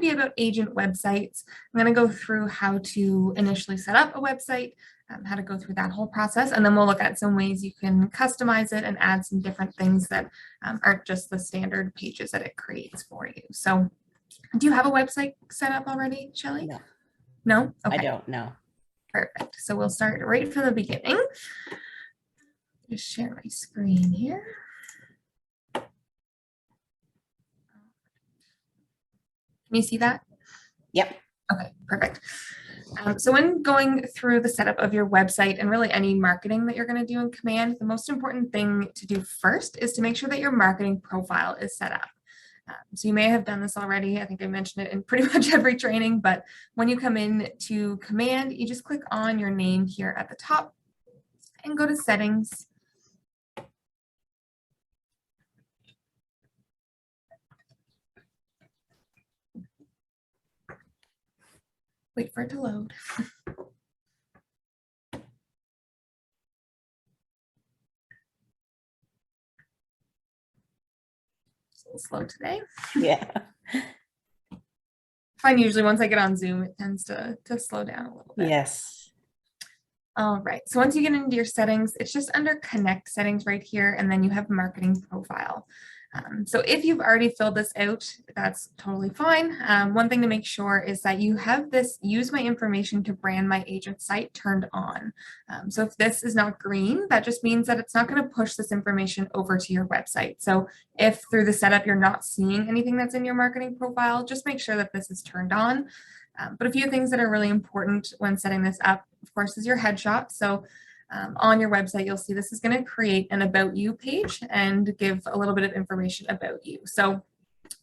be about agent websites. I'm going to go through how to initially set up a website, how to go through that whole process, and then we'll look at some ways you can customize it and add some different things that aren't just the standard pages that it creates for you. So do you have a website set up already, Shelley? No, No? Okay. I don't know. Perfect. So we'll start right from the beginning. Just share my screen here. Can you see that? Yep. Okay, perfect. So when going through the setup of your website and really any marketing that you're going to do in Command, the most important thing to do first is to make sure that your marketing profile is set up. So you may have done this already. I think I mentioned it in pretty much every training, but when you come in to Command, you just click on your name here at the top and go to Settings. Wait for it to load. It's a little slow today. Yeah. I find usually once I get on Zoom, it tends to slow down a little bit. Yes. All right, so once you get into your settings, it's just under Connect settings right here, and then you have marketing profile. So if you've already filled this out, that's totally fine. One thing to make sure is that you have this use my information to brand my agent site turned on. So if this is not green, that just means that it's not going to push this information over to your website. So if through the setup you're not seeing anything that's in your marketing profile, just make sure that this is turned on. But a few things that are really important when setting this up, of course, is your headshot. So on your website, you'll see this is going to create an About You page and give a little bit of information about you. So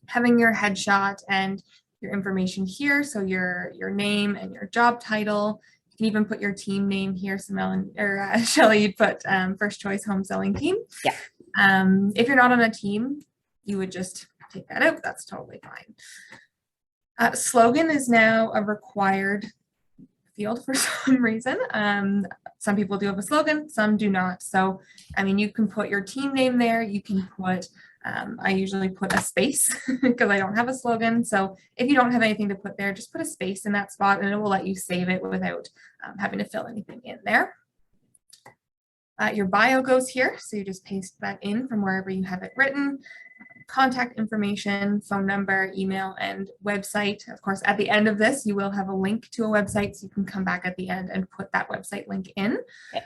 having your headshot and your information here, so your name and your job title, you can even put your team name here. So Shelley, you'd put First Choice Home Selling Team. Yeah. If you're not on a team, you would just take that out. That's totally fine. Slogan is now a required field for some reason. Some people do have a slogan, some do not. So, I mean, you can put your team name there. You can put, I usually put a space because I don't have a slogan. So if you don't have anything to put there, just put a space in that spot and it will let you save it without having to fill anything in there. Your bio goes here. So you just paste that in from wherever you have it written. Contact information, phone number, email, and website. Of course, at the end of this, you will have a link to a website, so you can come back at the end and put that website link in. Okay.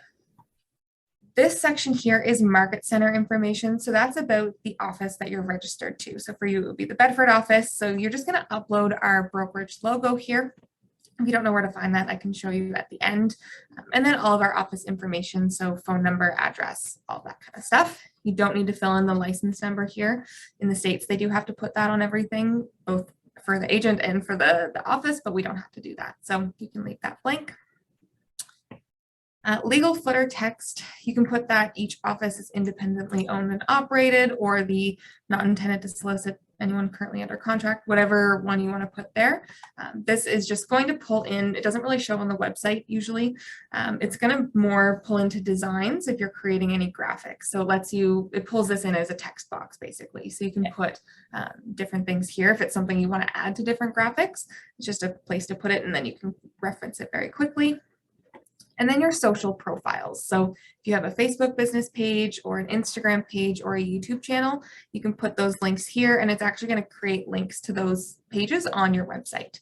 This section here is market center information. So that's about the office that you're registered to. So for you, it would be the Bedford office. So you're just going to upload our brokerage logo here. If you don't know where to find that, I can show you at the end. And then all of our office information, so phone number, address, all that kind of stuff. You don't need to fill in the license number here. In the States, they do have to put that on everything, both for the agent and for the office, but we don't have to do that. So you can leave that blank. Legal footer text, you can put that each office is independently owned and operated, or the not intended to solicit anyone currently under contract, whatever one you want to put there. This is just going to pull in, it doesn't really show on the website usually. It's going to more pull into designs if you're creating any graphics. So it pulls this in as a text box basically. So you can put different things here. If it's something you want to add to different graphics, it's just a place to put it and then you can reference it very quickly. And then your social profiles. So if you have a Facebook business page or an Instagram page or a YouTube channel, you can put those links here and it's actually going to create links to those pages on your website.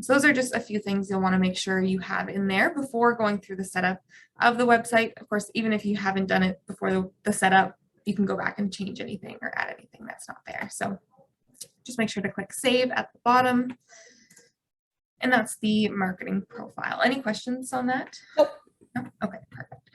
So those are just a few things you'll want to make sure you have in there before going through the setup of the website. Of course, even if you haven't done it before the setup, you can go back and change anything or add anything that's not there. So just make sure to click save at the bottom. And that's the marketing profile. Any questions on that? Nope. No? Okay, perfect.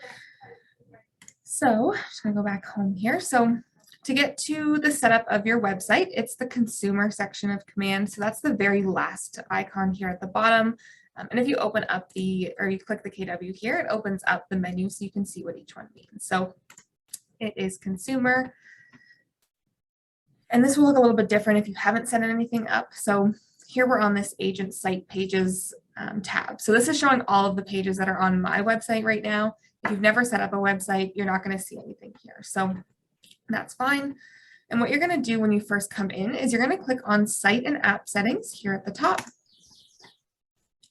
So I'm just gonna go back home here. So to get to the setup of your website, it's the consumer section of Command. So that's the very last icon here at the bottom. And if you open up you click the KW here, it opens up the menu so you can see what each one means. So it is consumer. And this will look a little bit different if you haven't set anything up. So here we're on this agent site pages tab. So this is showing all of the pages that are on my website right now. If you've never set up a website, you're not going to see anything here. So that's fine. And what you're going to do when you first come in is you're going to click on Site and App Settings here at the top,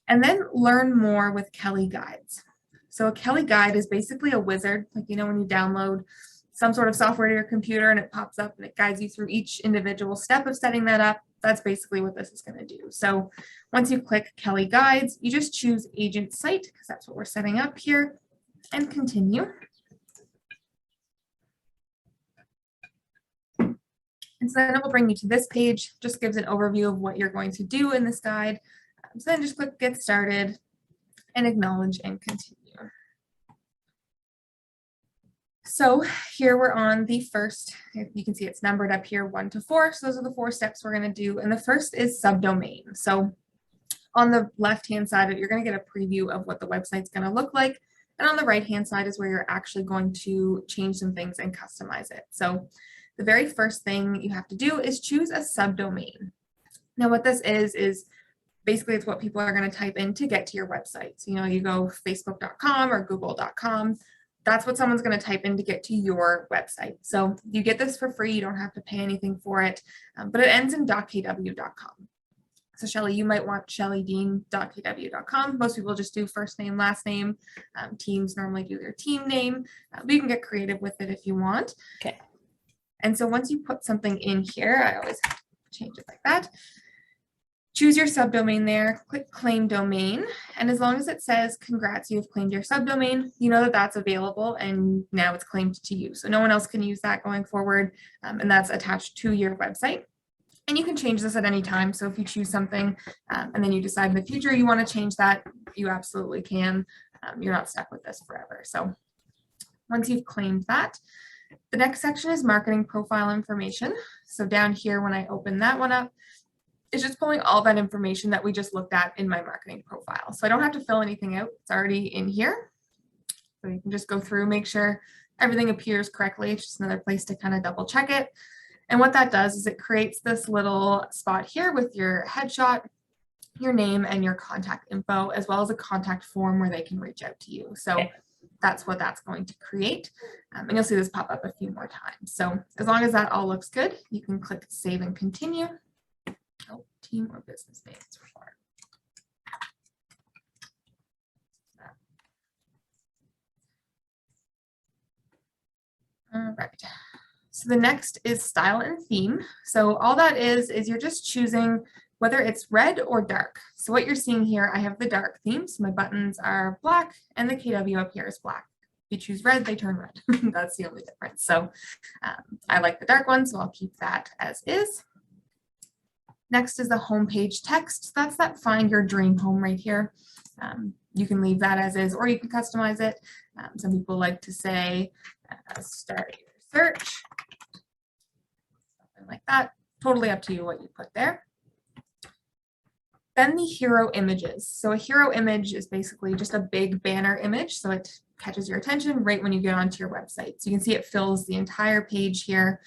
and then Learn More with Kelly Guides. So a Kelly Guide is basically a wizard, like you know when you download some sort of software to your computer and it pops up and it guides you through each individual step of setting that up. That's basically what this is going to do. So once you click Kelly Guides, you just choose Agent Site because that's what we're setting up here, and continue. And so then it will bring you to this page, just gives an overview of what you're going to do in this guide. So then just click Get Started and acknowledge and continue. So here we're on the first, you can see it's numbered up here 1 to 4. So those are the 4 steps we're going to do. And the first is subdomain. So on the left-hand side, you're going to get a preview of what the website's going to look like. And on the right-hand side is where you're actually going to change some things and customize it. So the very first thing you have to do is choose a subdomain. Now what this is basically it's what people are going to type in to get to your website. So, you know, you go facebook.com or google.com. That's what someone's going to type in to get to your website. So you get this for free. You don't have to pay anything for it, but it ends in .kw.com. So Shelly, you might want shellydean.kw.com. Most people just do first name, last name. Teams normally do their team name, but you can get creative with it if you want. Okay. And so once you put something in here, I always have to change it like that. Choose your subdomain there, click claim domain, and as long as it says congrats, you've claimed your subdomain, you know that that's available and now it's claimed to you. So no one else can use that going forward, and that's attached to your website. And you can change this at any time. So if you choose something and then you decide in the future you want to change that, you absolutely can. You're not stuck with this forever. So once you've claimed that, the next section is marketing profile information. So down here, when I open that one up, it's just pulling all that information that we just looked at in my marketing profile. So I don't have to fill anything out. It's already in here. So you can just go through, make sure everything appears correctly. It's just another place to kind of double check it. And what that does is it creates this little spot here with your headshot, your name, and your contact info, as well as a contact form where they can reach out to you. So okay, that's what that's going to create. And you'll see this pop up a few more times. So as long as that all looks good, you can click Save and Continue. Oh, team or business names required. All right. So the next is style and theme. So all that is you're just choosing whether it's red or dark. So what you're seeing here, I have the dark theme. So my buttons are black and the KW up here is black. If you choose red, they turn red. That's the only difference. So I like the dark one, so I'll keep that as is. Next is the homepage text. That's that find your dream home right here. You can leave that as is, or you can customize it. Some people like to say, start your search, something like that. Totally up to you what you put there. Then the hero images. So a hero image is basically just a big banner image. So it catches your attention right when you get onto your website. So you can see it fills the entire page here.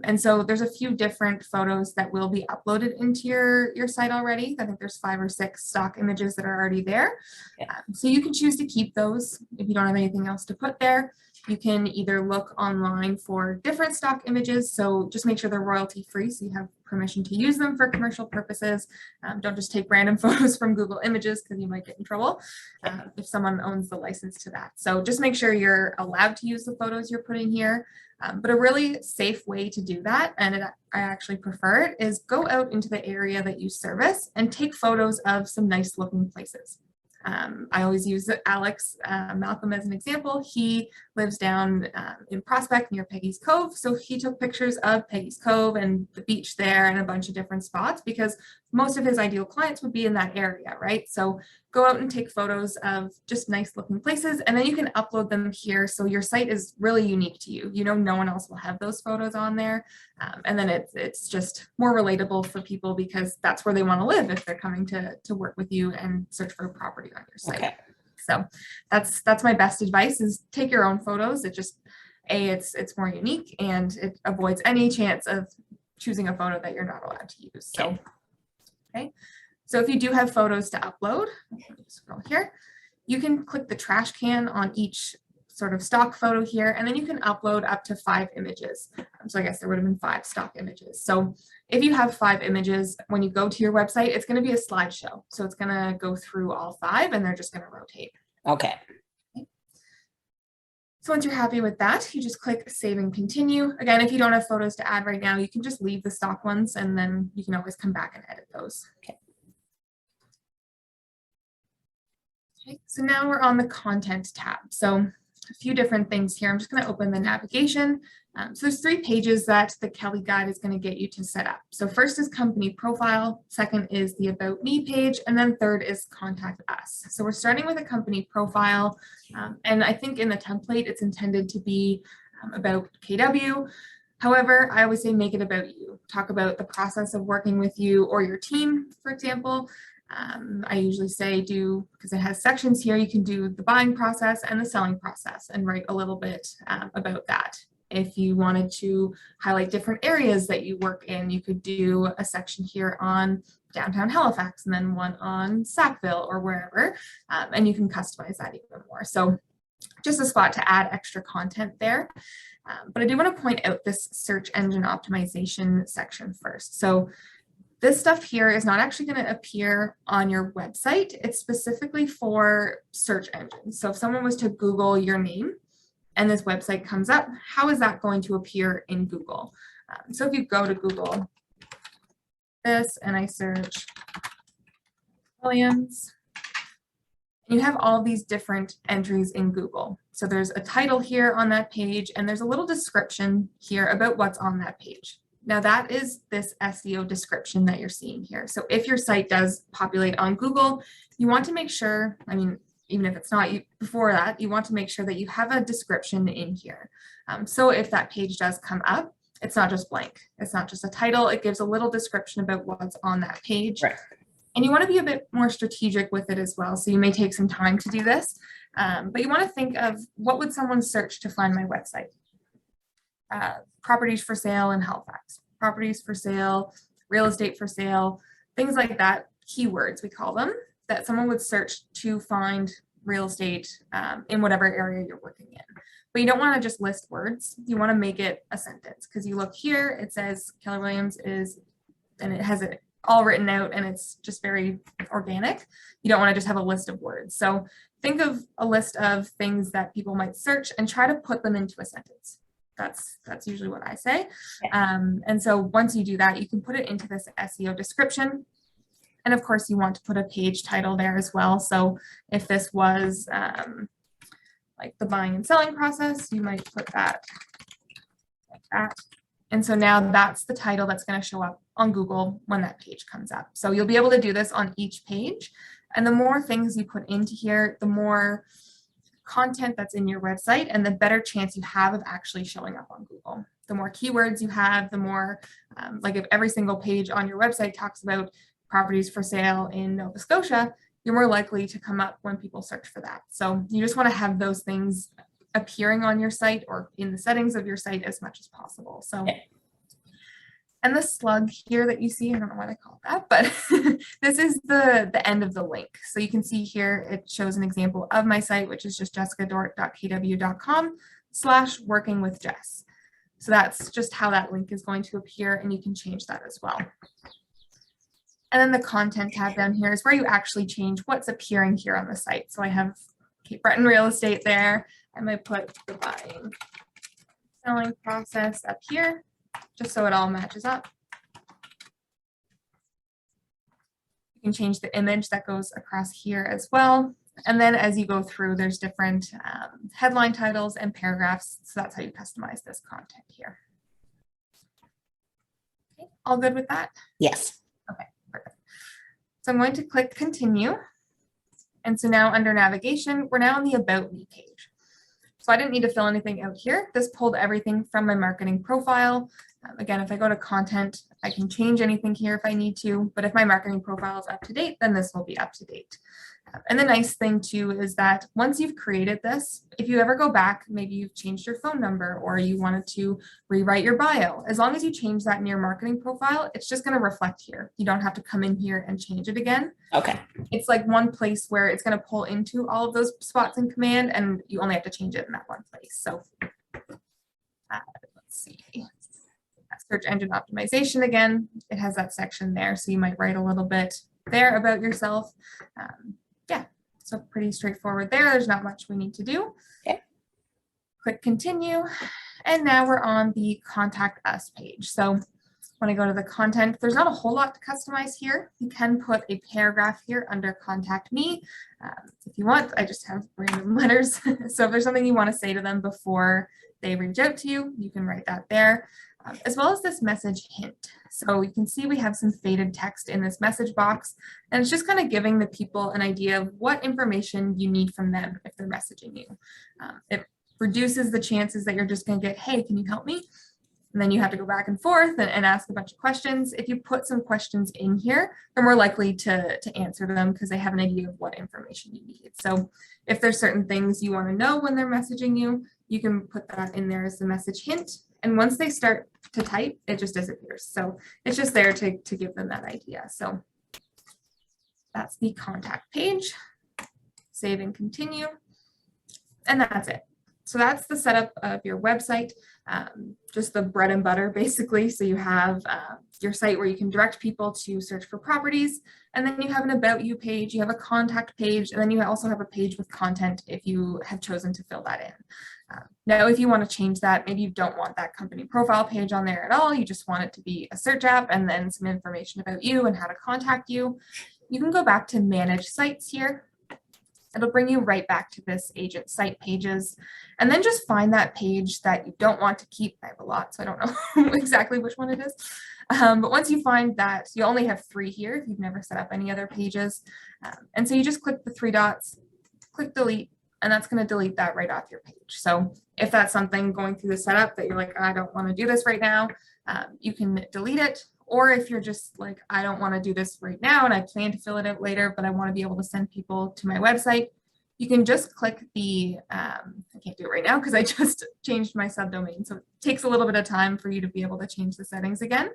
And so there's a few different photos that will be uploaded into your site already. I think there's 5 or 6 stock images that are already there. Yeah. So you can choose to keep those if you don't have anything else to put there. You can either look online for different stock images. So just make sure they're royalty free so you have permission to use them for commercial purposes. Don't just take random photos from Google Images because you might get in trouble if someone owns the license to that. So just make sure you're allowed to use the photos you're putting here. But a really safe way to do that, and I actually prefer it, is go out into the area that you service and take photos of some nice looking places. I always use Alex Malcolm as an example. He lives down in Prospect near Peggy's Cove. So he took pictures of Peggy's Cove and the beach there and a bunch of different spots because most of his ideal clients would be in that area, right? So go out and take photos of just nice looking places, and then you can upload them here. So your site is really unique to you. You know, no one else will have those photos on there. And then it's just more relatable for people because that's where they want to live if they're coming to work with you and search for a property on your site. Okay. So that's my best advice is take your own photos. It just, it's more unique and it avoids any chance of choosing a photo that you're not allowed to use. So, okay. So if you do have photos to upload, let me scroll here, you can click the trash can on each sort of stock photo here, and then you can upload up to 5 images. So I guess there would have been 5 stock images. So if you have 5 images, when you go to your website, it's going to be a slideshow. So it's going to go through all 5 and they're just going to rotate. Okay. So once you're happy with that, you just click Save and Continue. Again, if you don't have photos to add right now, you can just leave the stock ones and then you can always come back and edit those. Okay. Okay, so now we're on the Content tab. So a few different things here. I'm just going to open the navigation. So there's 3 pages that the Kelly Guide is going to get you to set up. So first is Company Profile, second is the About Me page, and then third is Contact Us. So we're starting with a Company Profile, and I think in the template it's intended to be about KW. However, I always say make it about you. Talk about the process of working with you or your team, for example. I usually say because it has sections here, you can do the buying process and the selling process and write a little bit about that. If you wanted to highlight different areas that you work in, you could do a section here on downtown Halifax and then one on Sackville or wherever, and you can customize that even more. So just a spot to add extra content there. But I do want to point out this search engine optimization section first. So this stuff here is not actually going to appear on your website. It's specifically for search engines. So if someone was to Google your name and this website comes up, how is that going to appear in Google? So if you go to Google this and I search Williams, you have all these different entries in Google. So there's a title here on that page, and there's a little description here about what's on that page. Now that is this SEO description that you're seeing here. So if your site does populate on Google, you want to make sure, I mean, even if it's not before that, you want to make sure that you have a description in here. So if that page does come up, it's not just blank. It's not just a title. It gives a little description about what's on that page. Right. And you want to be a bit more strategic with it as well. So you may take some time to do this, but you want to think of what would someone search to find my website? Properties for sale in Halifax, properties for sale, real estate for sale, things like that, keywords we call them, that someone would search to find real estate in whatever area you're working in. But you don't want to just list words. You want to make it a sentence, because you look here, it says Keller Williams is, and it has it all written out and it's just very organic. You don't want to just have a list of words. So think of a list of things that people might search and try to put them into a sentence. That's usually what I say. And so once you do that, you can put it into this SEO description. And of course you want to put a page title there as well. So if this was like the buying and selling process, you might put that like that. And so now that's the title that's going to show up on Google when that page comes up. So you'll be able to do this on each page. And the more things you put into here, the more content that's in your website and the better chance you have of actually showing up on Google. The more keywords you have, the more, like if every single page on your website talks about properties for sale in Nova Scotia, you're more likely to come up when people search for that. So you just want to have those things appearing on your site or in the settings of your site as much as possible. So, and the slug here that you see, I don't know why they call it that, but this is the end of the link. So you can see here, it shows an example of my site, which is just jessicadort.kw.com/workingwithjess. So that's just how that link is going to appear, and you can change that as well. And then the content tab down here is where you actually change what's appearing here on the site. So I have Cape Breton Real Estate there. I might put the buying selling process up here, just so it all matches up. You can change the image that goes across here as well. And then as you go through, there's different headline titles and paragraphs. So that's how you customize this content here. Okay, all good with that? Yes. Okay, perfect. So I'm going to click continue. And so now under navigation, we're now on the About Me page. So I didn't need to fill anything out here. This pulled everything from my marketing profile. Again, if I go to content, I can change anything here if I need to, but if my marketing profile is up to date, then this will be up to date. And the nice thing too is that once you've created this, if you ever go back, maybe you've changed your phone number or you wanted to rewrite your bio, as long as you change that in your marketing profile, it's just going to reflect here. You don't have to come in here and change it again. Okay. It's like one place where it's going to pull into all of those spots in command, and you only have to change it in that one place. So let's see. Search engine optimization again, it has that section there, so you might write a little bit there about yourself. Yeah, so pretty straightforward there. There's not much we need to do. Okay. Click continue, and now we're on the contact us page. So when I go to the content, there's not a whole lot to customize here. You can put a paragraph here under contact me. If you want, I just have random letters. So if there's something you want to say to them before they reach out to you, you can write that there. As well as this message hint. So you can see we have some faded text in this message box, and it's just kind of giving the people an idea of what information you need from them if they're messaging you. It reduces the chances that you're just going to get, hey, can you help me? And then you have to go back and forth and ask a bunch of questions. If you put some questions in here, they're more likely to answer them because they have an idea of what information you need. So if there's certain things you want to know when they're messaging you, you can put that in there as the message hint. And once they start to type, it just disappears. So it's just there to give them that idea. So that's the contact page. Save and continue. And that's it. So that's the setup of your website, just the bread and butter, basically. So you have your site where you can direct people to search for properties, and then you have an about you page, you have a contact page, and then you also have a page with content if you have chosen to fill that in. Now, if you want to change that, maybe you don't want that company profile page on there at all, you just want it to be a search app and then some information about you and how to contact you, you can go back to manage sites here. It'll bring you right back to this agent site pages, and then just find that page that you don't want to keep. I have a lot, so I don't know exactly which one it is. But once you find that, you only have 3 here if you've never set up any other pages. And so you just click the 3 dots, click delete, and that's going to delete that right off your page. So if that's something going through the setup that you're like, I don't want to do this right now, you can delete it. Or if you're just like, I don't want to do this right now and I plan to fill it out later, but I want to be able to send people to my website, you can just click the, I can't do it right now because I just changed my subdomain. So it takes a little bit of time for you to be able to change the settings again.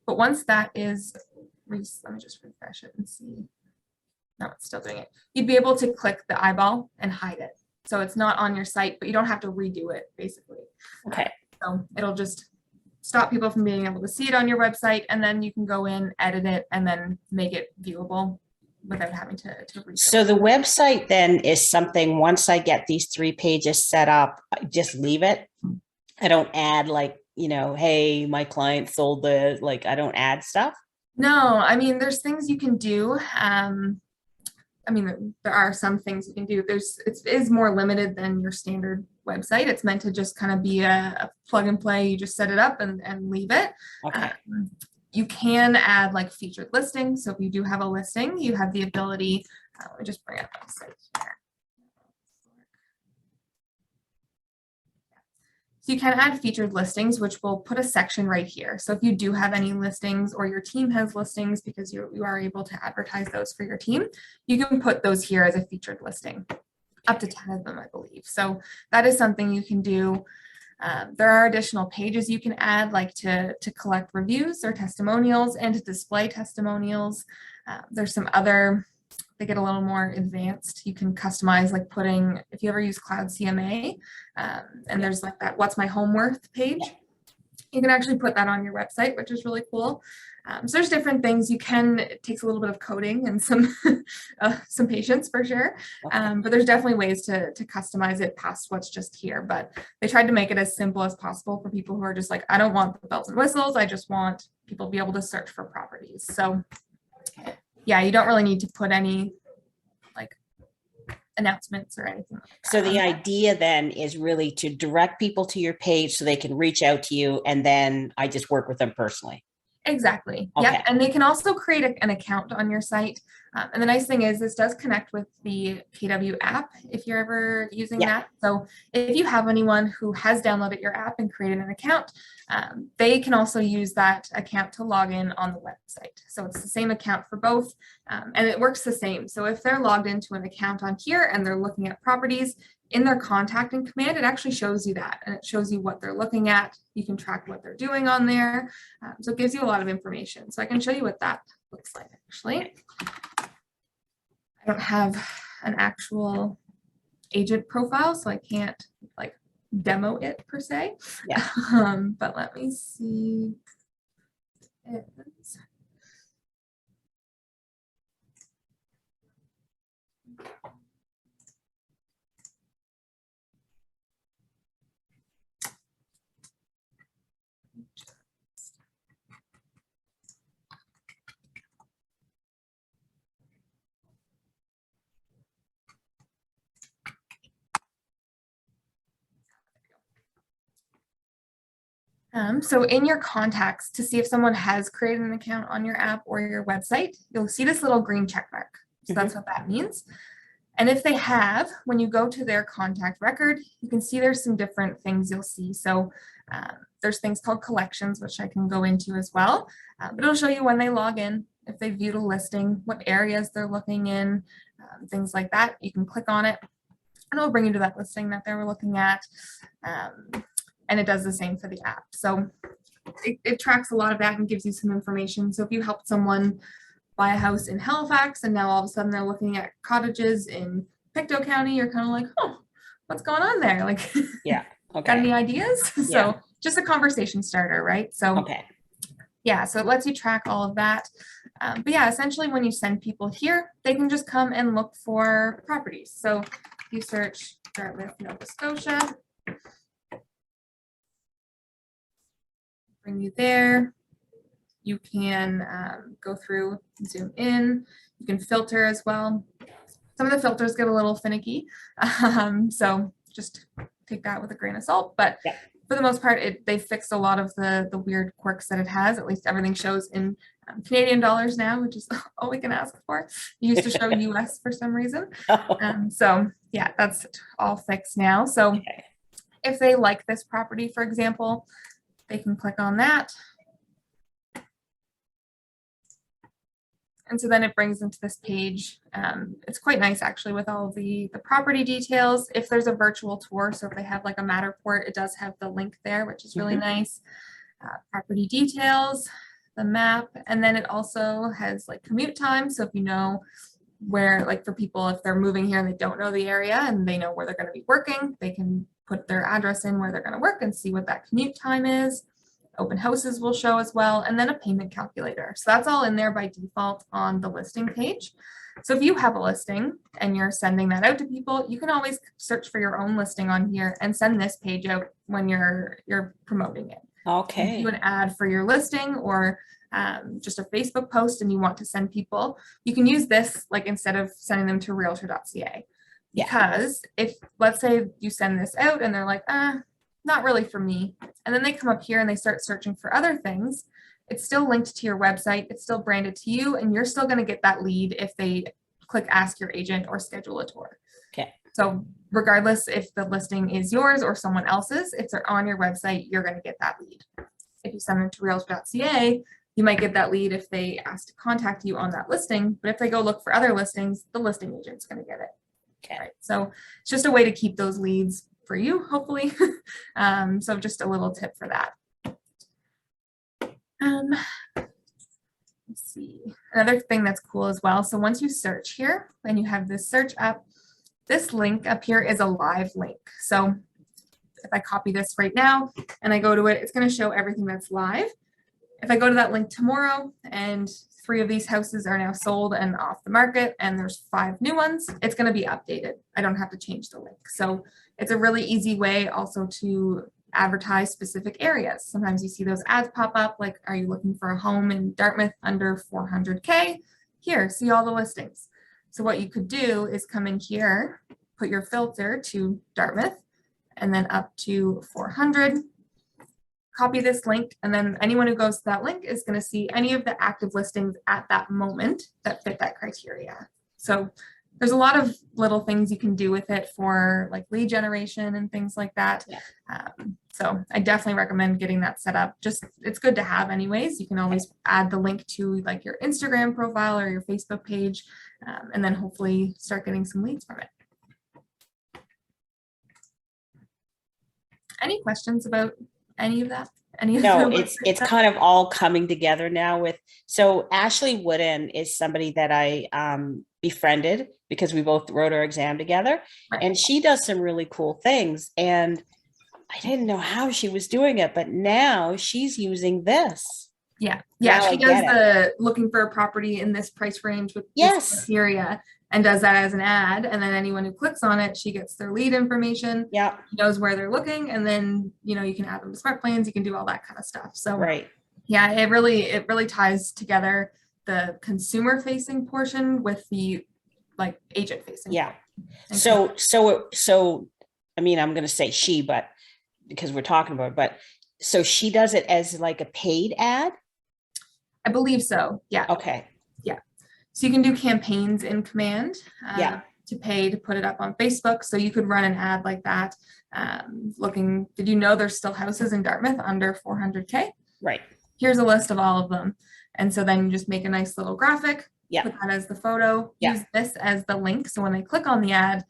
But once that is, let me just refresh it and see. No, it's still doing it. You'd be able to click the eyeball and hide it. So it's not on your site, but you don't have to redo it, basically. Okay. So it'll just stop people from being able to see it on your website, and then you can go in, edit it, and then make it viewable without having to redo it. So the website then is something, once I get these 3 pages set up, I just leave it. I don't add like, you know, hey, my client sold the, like, I don't add stuff. No, I mean, there's things you can do. I mean, there are some things you can do. It is more limited than your standard website. It's meant to just kind of be a plug and play. You just set it up and leave it. Okay. You can add like featured listings. So if you do have a listing, you have the ability, let me just bring up the site here. So you can add featured listings, which will put a section right here. So if you do have any listings or your team has listings, because you are able to advertise those for your team, you can put those here as a featured listing, up to 10 of them, I believe. So that is something you can do. There are additional pages you can add, like to collect reviews or testimonials and to display testimonials. There's some other, they get a little more advanced. You can customize, like putting, if you ever use Cloud CMA, and there's like that what's my home worth page, you can actually put that on your website, which is really cool. So there's different things you can, it takes a little bit of coding and some patience for sure. But there's definitely ways to customize it past what's just here. But they tried to make it as simple as possible for people who are just like, I don't want the bells and whistles. I just want people to be able to search for properties. So yeah, you don't really need to put any like announcements or anything like that. So the idea then is really to direct people to your page so they can reach out to you, and then I just work with them personally. Exactly. Okay. Yep. And they can also create an account on your site. And the nice thing is this does connect with the KW app if you're ever using Yeah. that. So if you have anyone who has downloaded your app and created an account, they can also use that account to log in on the website. So it's the same account for both, and it works the same. So if they're logged into an account on here and they're looking at properties, in their contacting command, it actually shows you that, and it shows you what they're looking at. You can track what they're doing on there. So it gives you a lot of information. So I can show you what that looks like, actually. I don't have an actual agent profile, so I can't like demo it per se. Yeah. But let me see. So in your contacts, to see if someone has created an account on your app or your website, you'll see this little green check mark. So that's what that means. And if they have, when you go to their contact record, you can see there's some different things you'll see. So there's things called collections, which I can go into as well. But it'll show you when they log in, if they viewed a listing, what areas they're looking in, things like that. You can click on it and it'll bring you to that listing that they were looking at. And it does the same for the app. So it tracks a lot of that and gives you some information. So if you helped someone buy a house in Halifax and now all of a sudden they're looking at cottages in Pictou County, you're kind of like, oh, what's going on there? Like, Yeah. got Okay. any ideas? Yeah. So just a conversation starter, right? So Okay. yeah, so it lets you track all of that. But yeah, essentially when you send people here, they can just come and look for properties. So if you search Dartmouth, Nova Scotia, bring you there. You can go through, zoom in, you can filter as well. Some of the filters get a little finicky, so just take that with a grain of salt. But Yep. for the most part, they fixed a lot of the weird quirks that it has. At least everything shows in Canadian dollars now, which is all we can ask for. It used to show US for some reason. So yeah, that's all fixed now. So Okay. if they like this property, for example, they can click on that. And so then it brings them to this page. It's quite nice actually with all the property details. If there's a virtual tour, so if they have like a Matterport, it does have the link there, which is really nice. Property details, the map, and then it also has like commute time. So if you know where, like for people, if they're moving here and they don't know the area and they know where they're going to be working, they can put their address in where they're going to work and see what that commute time is. Open houses will show as well, and then a payment calculator. So that's all in there by default on the listing page. So if you have a listing and you're sending that out to people, you can always search for your own listing on here and send this page out when you're promoting it. Okay. Do an ad for your listing or just a Facebook post and you want to send people, you can use this like instead of sending them to realtor.ca. Yeah. Because if, let's say you send this out and they're like, not really for me. And then they come up here and they start searching for other things. It's still linked to your website. It's still branded to you, and you're still going to get that lead if they click ask your agent or schedule a tour. Okay. So regardless if the listing is yours or someone else's, if they're on your website, you're going to get that lead. If you send them to realtor.ca, you might get that lead if they ask to contact you on that listing. But if they go look for other listings, the listing agent's going to get it. Okay. Right. So it's just a way to keep those leads for you, hopefully. So just a little tip for that. Let's see. Another thing that's cool as well. So once you search here and you have this search up, this link up here is a live link. So if I copy this right now and I go to it, it's going to show everything that's live. If I go to that link tomorrow and 3 of these houses are now sold and off the market and there's 5 new ones, it's going to be updated. I don't have to change the link. So it's a really easy way also to advertise specific areas. Sometimes you see those ads pop up like, are you looking for a home in Dartmouth under 400K? Here, see all the listings. So what you could do is come in here, put your filter to Dartmouth and then up to 400, copy this link, and then anyone who goes to that link is going to see any of the active listings at that moment that fit that criteria. So there's a lot of little things you can do with it for like lead generation and things like that. Yeah. So I definitely recommend getting that set up. Just, it's good to have anyways. You can always add the link to like your Instagram profile or your Facebook page, and then hopefully start getting some leads from it. Any questions about any of that? Any of No, the it's website stuff? kind of all coming together now with, so Ashley Wooden is somebody that I befriended because we both wrote our exam together, Right. and she does some really cool things. And I didn't know how she was doing it, but now she's using this. Yeah, Now she I does get the looking for a property in this price range with this Yes. criteria, and does that as an ad, and then anyone who clicks on it, she gets their lead information, Yeah, knows where they're looking, and then you can add them to smart plans, you can do all that kind of stuff. So right. yeah, it really ties together the consumer facing portion with the like agent facing. Yeah. And So I mean, I'm going to say she, but because we're talking about it, but so she does it as like a paid ad. I believe so. Yeah. Okay. So you can do campaigns in Command Yeah. to pay to put it up on Facebook. So you could run an ad like that. Did you know there's still houses in Dartmouth under 400K? Right. Here's a list of all of them. And so then you just make a nice little graphic, Yeah. put that as the photo, Yeah. use this as the link. So when they click on the ad,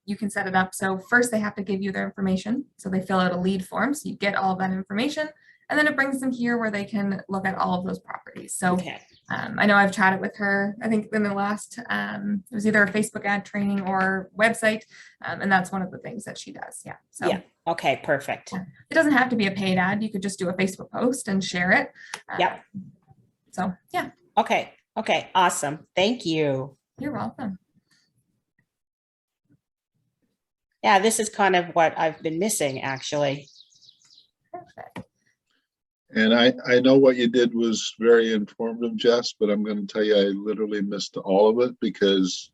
you can set it up. So first they have to give you their information. So they fill out a lead form. So you get all of that information. And then it brings them here where they can look at all of those properties. So Okay. I know I've chatted with her, I think in the last, it was either a Facebook ad training or website. And that's one of the things that she does. Yeah. So Yeah. Okay. Perfect. it doesn't have to be a paid ad. You could just do a Facebook post and share it. Yep. So yeah, Okay. Okay. Awesome. Thank you. you're welcome. Yeah, this is kind of what I've been missing, actually. Perfect. And I know what you did was very informative, Jess, but I'm going to tell you, I literally missed all of it because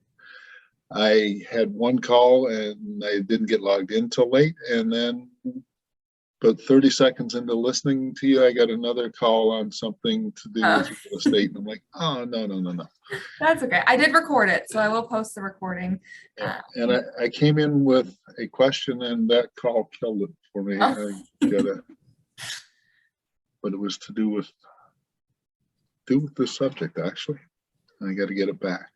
I had one call and I didn't get logged in till late. And then, but 30 seconds into listening to you, I got another call on something to do with real estate. And I'm like, oh, no. That's okay. I did record it, so I will post the recording. And I came in with a question and that call killed it for me. Oh. But it was to do with the subject, actually. I got to get it back.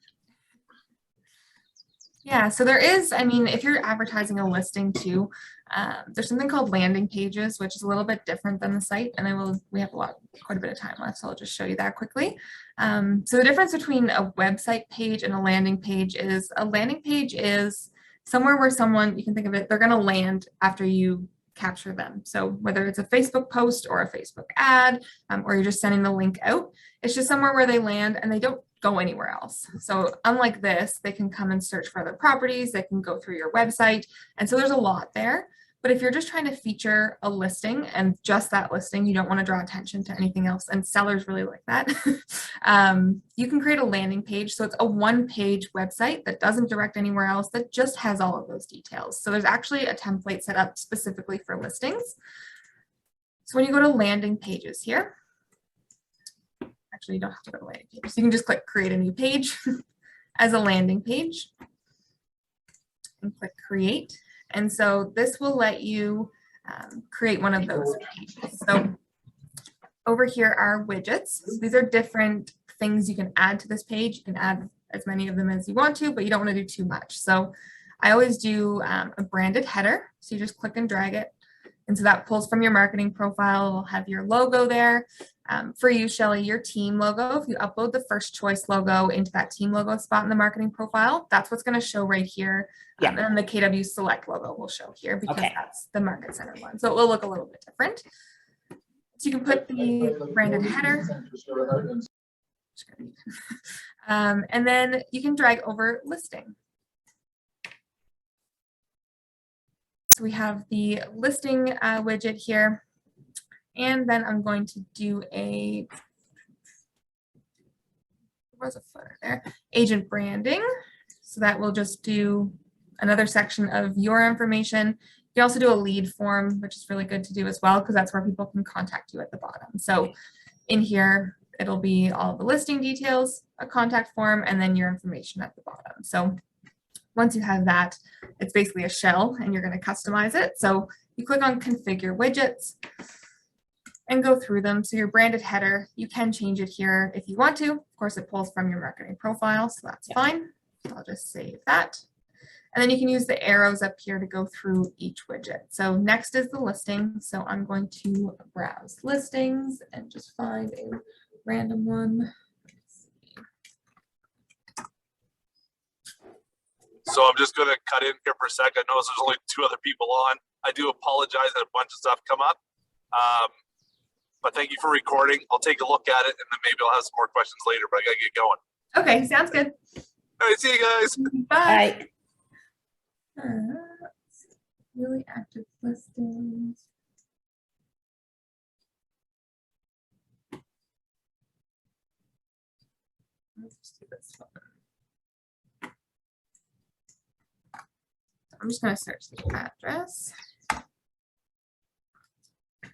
Yeah, so there is, I mean, if you're advertising a listing too, there's something called landing pages, which is a little bit different than the site. And we have quite a bit of time left, so I'll just show you that quickly. So the difference between a website page and a landing page is somewhere where someone, you can think of it, they're going to land after you capture them. So whether it's a Facebook post or a Facebook ad, or you're just sending the link out, it's just somewhere where they land and they don't go anywhere else. So unlike this, they can come and search for other properties, they can go through your website. And so there's a lot there. But if you're just trying to feature a listing and just that listing, you don't want to draw attention to anything else, and sellers really like that, you can create a landing page. So it's a one-page website that doesn't direct anywhere else, that just has all of those details. So there's actually a template set up specifically for listings. So when you go to landing pages here, actually you don't have to go to landing pages. You can just click create a new page as a landing page and click create. And so this will let you create one of those pages. So over here are widgets. So these are different things you can add to this page. You can add as many of them as you want to, but you don't want to do too much. So I always do a branded header. So you just click and drag it. And so that pulls from your marketing profile. It'll have your logo there. For you, Shelly, your team logo, if you upload the first choice logo into that team logo spot in the marketing profile, that's what's going to show right here. Yeah. And the KW Select logo will show here because Okay. that's the Market Center one. So it will look a little bit different. So you can put the branded header. And then you can drag over listing. So we have the listing widget here. And then I'm going to do there was a footer there, agent branding. So that will just do another section of your information. You can also do a lead form, which is really good to do as well, because that's where people can contact you at the bottom. So in here, it'll be all the listing details, a contact form, and then your information at the bottom. So once you have that, it's basically a shell and you're going to customize it. So you click on configure widgets and go through them. So your branded header, you can change it here if you want to. Of course, it pulls from your marketing profile, so that's fine. I'll just save that. And then you can use the arrows up here to go through each widget. So next is the listing. So I'm going to browse listings and just find a random one. So I'm just going to cut in here for a sec. I notice there's only 2 other people on. I do apologize that a bunch of stuff come up. But thank you for recording. I'll take a look at it and then maybe I'll have some more questions later, but I got to get going. Okay, sounds good. All right, see you guys. Bye. Bye. Really active listings. Let's do this one. I'm just going to search the address.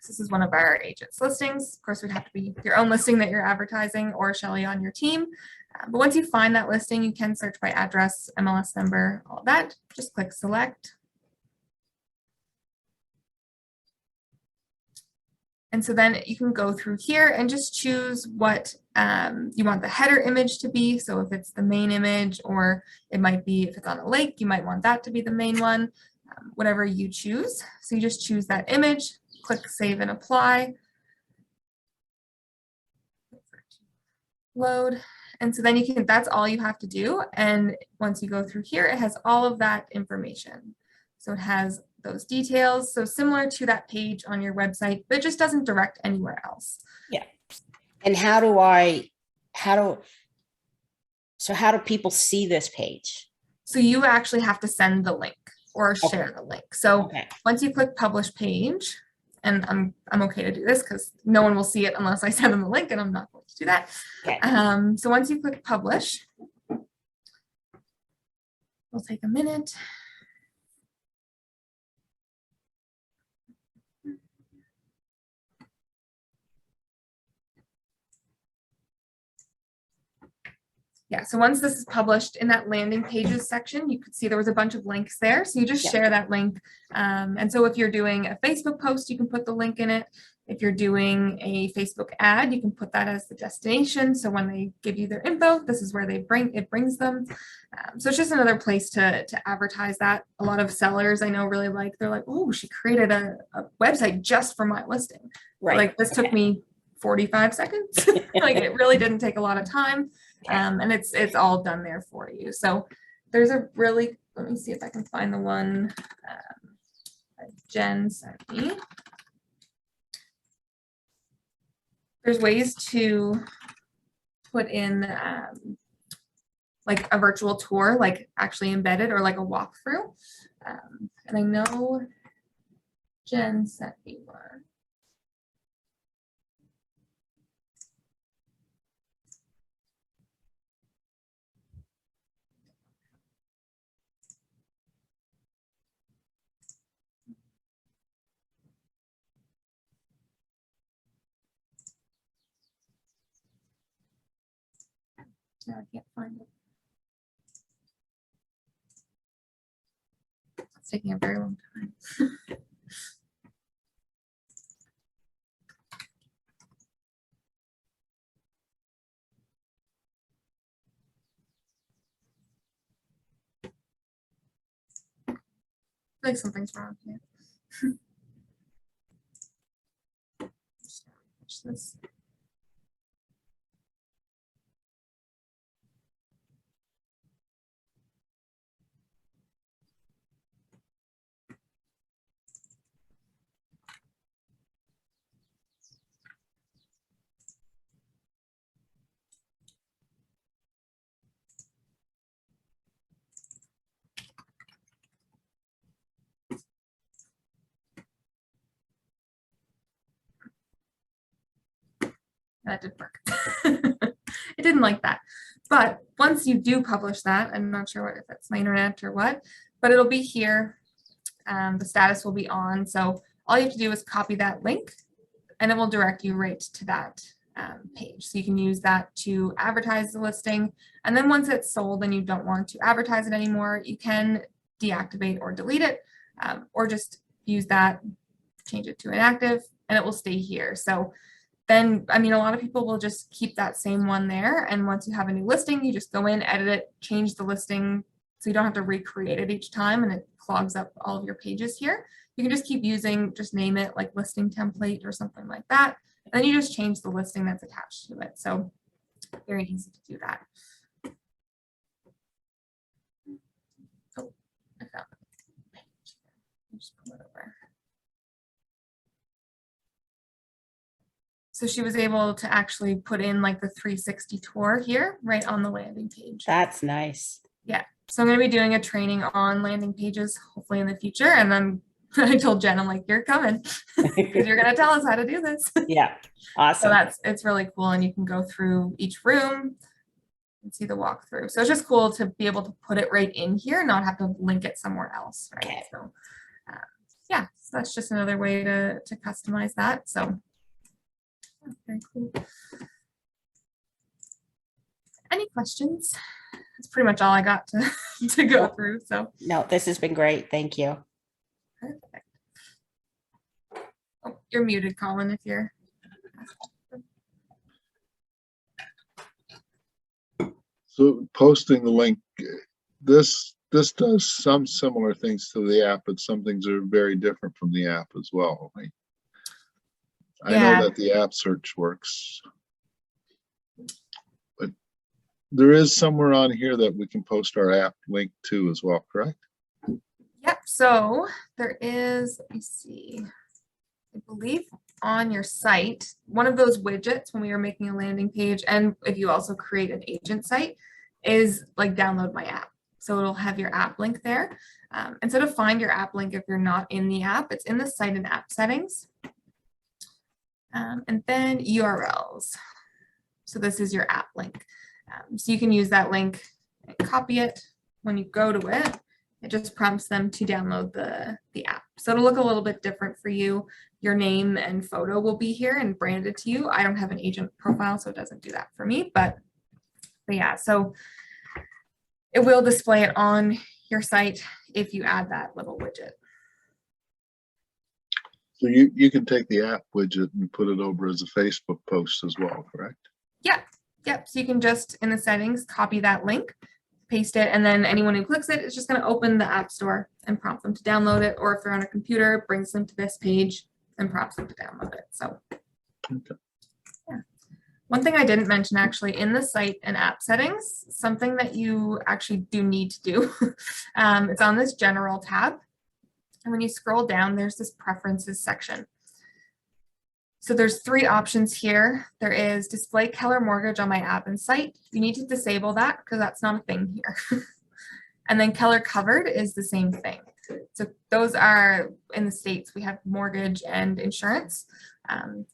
This is one of our agents listings. Of course, it would have to be your own listing that you're advertising or Shelly on your team. But once you find that listing, you can search by address, MLS number, all that. Just click select. And so then you can go through here and just choose what you want the header image to be. So if it's the main image, or it might be, if it's on a lake, you might want that to be the main one, whatever you choose. So you just choose that image, click save and apply. Load. And so then you can, that's all you have to do. And once you go through here, it has all of that information. So it has those details. So similar to that page on your website, but it just doesn't direct anywhere else. Yeah. And how do people see this page? So you actually have to send the link or share the link. So Okay. once you click publish page, and I'm okay to do this because no one will see it unless I send them the link, and I'm not going to do that. Okay. So once you click publish, it'll take a minute. Yeah, so once this is published in that landing pages section, you could see there was a bunch of links there. So you just share that link. And so if you're doing a Facebook post, you can put the link in it. If you're doing a Facebook ad, you can put that as the destination. So when they give you their info, this is where it brings them. So it's just another place to advertise that. A lot of sellers I know really like, they're like, oh, she created a website just for my listing. Right. Like this took me 45 seconds. Like it really didn't take a lot of time. And it's all done there for you. So there's a really, let me see if I can find the one that Jen sent me. There's ways to put in like a virtual tour, like actually embedded, or like a walkthrough. And I know Jen sent me one. No, I can't find it. It's taking a very long time. I feel like something's wrong here. Just gotta finish this. That didn't work. It didn't like that. But once you do publish that, I'm not sure if it's my internet or what, but it'll be here. The status will be on. So all you have to do is copy that link and it will direct you right to that page. So you can use that to advertise the listing. And then once it's sold and you don't want to advertise it anymore, you can deactivate or delete it, or just use that, change it to inactive, and it will stay here. So then, I mean, a lot of people will just keep that same one there. And once you have a new listing, you just go in, edit it, change the listing. So you don't have to recreate it each time and it clogs up all of your pages here. You can just keep using, just name it like listing template or something like that. And then you just change the listing that's attached to it. So very easy to do that. Oh, I found it. Just pull it over. So she was able to actually put in like the 360 tour here right on the landing page. That's nice. Yeah. So I'm going to be doing a training on landing pages, hopefully in the future. And then I told Jen, I'm like, you're coming because you're going to tell us how to do this. Yeah. So Awesome. it's really cool. And you can go through each room and see the walkthrough. So it's just cool to be able to put it right in here, not have to link it somewhere else. Right. Okay. So yeah, so that's just another way to customize that. So very cool. Any questions? That's pretty much all I got to go through. So No, this has been great. Thank you. perfect. Oh, you're muted, Colin, if you're. So posting the link, this does some similar things to the app, but some things are very different from the app as well. Right? I Yeah. know that the app search works, but there is somewhere on here that we can post our app link to as well, correct? Yep. So there is, let me see, I believe on your site, one of those widgets when we were making a landing page, and if you also create an agent site, is like download my app. So it'll have your app link there. And so to find your app link, if you're not in the app, it's in the site and app settings. And then URLs. So this is your app link. So you can use that link and copy it. When you go to it, it just prompts them to download the app. So it'll look a little bit different for you. Your name and photo will be here and branded to you. I don't have an agent profile, so it doesn't do that for me, but yeah, so it will display it on your site if you add that little widget. So you can take the app widget and put it over as a Facebook post as well, correct? Yep, so you can just in the settings, copy that link, paste it, and then anyone who clicks it, it's just going to open the app store and prompt them to download it. Or if they're on a computer, it brings them to this page and prompts them to download it. So Okay. yeah. One thing I didn't mention actually in the site and app settings, something that you actually do need to do, it's on this general tab. And when you scroll down, there's this preferences section. So there's three options here. There is display Keller Mortgage on my app and site. You need to disable that because that's not a thing here. And then Keller Covered is the same thing. So those are in the States, we have mortgage and insurance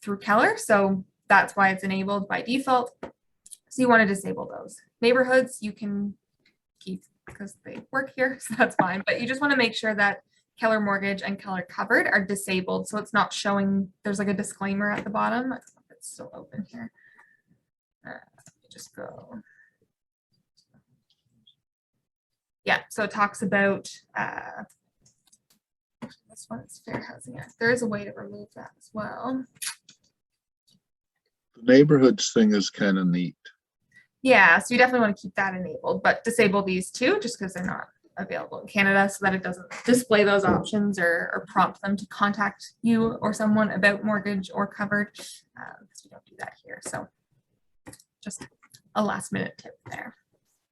through Keller. So that's why it's enabled by default. So you want to disable those. Neighborhoods you can keep because they work here, so that's fine. But you just want to make sure that Keller Mortgage and Keller Covered are disabled. So it's not showing, there's like a disclaimer at the bottom. I don't know if it's still open here. Let me just go. Yeah, so it talks about, this one is Fair Housing Act. There is a way to remove that as well. The neighborhoods thing is kind of neat. Yeah, so you definitely want to keep that enabled, but disable these two just because they're not available in Canada so that it doesn't display those options or prompt them to contact you or someone about mortgage or covered, because we don't do that here. So just a last minute tip there.